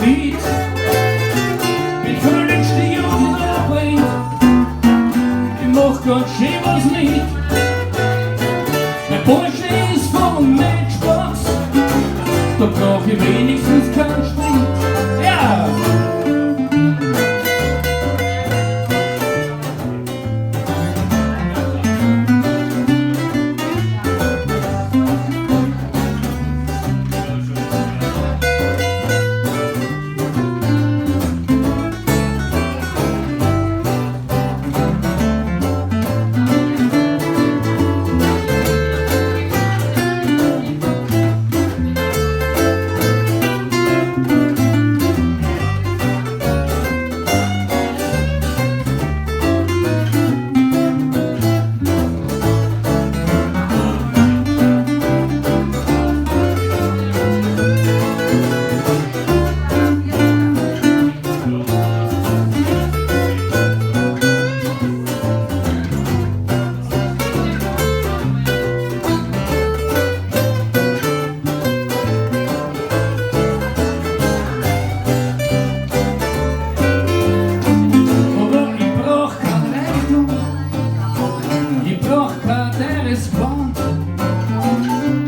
Zeit. Bin völlig still und Arbeit, ich mach grad schön was nicht. Mein Porsche ist von Matchbox, da brauch ich wenigstens keinen Sprit. Ja!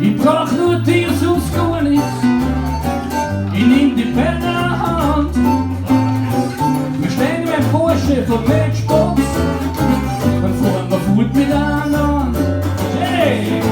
Ich brauch nur dir, sonst gar nichts. Ich nehm die Penne in der Hand. Wir stehen beim Porsche von Matchbox und fahren wir gut miteinander. Hey!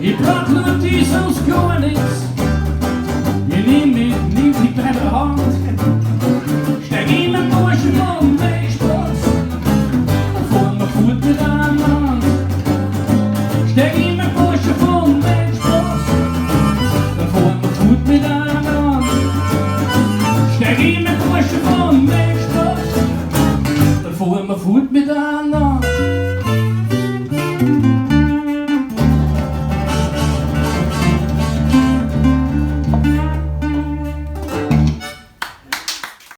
Ich brauch nur die, sonst gar nichts. Ich nehm die Penne in der Hand. Steig in den Porsche vom Matchbox und fahren wir gut miteinander. Steig in